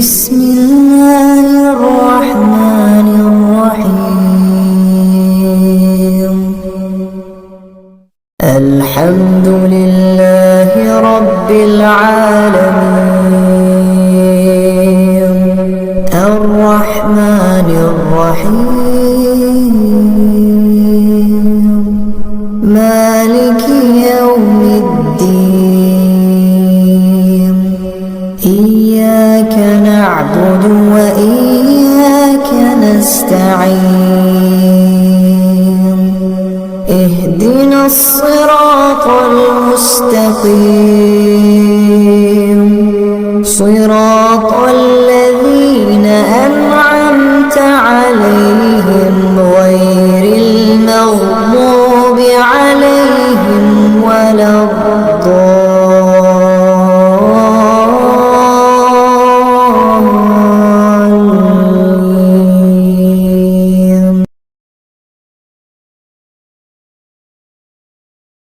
بسم الله الرحمن الرحيم. الحمد لله رب العالمين الرحمن الرحيم مالك يوم الدين. إياك نعبد وإياك نستعين. اهدنا الصراط المستقيم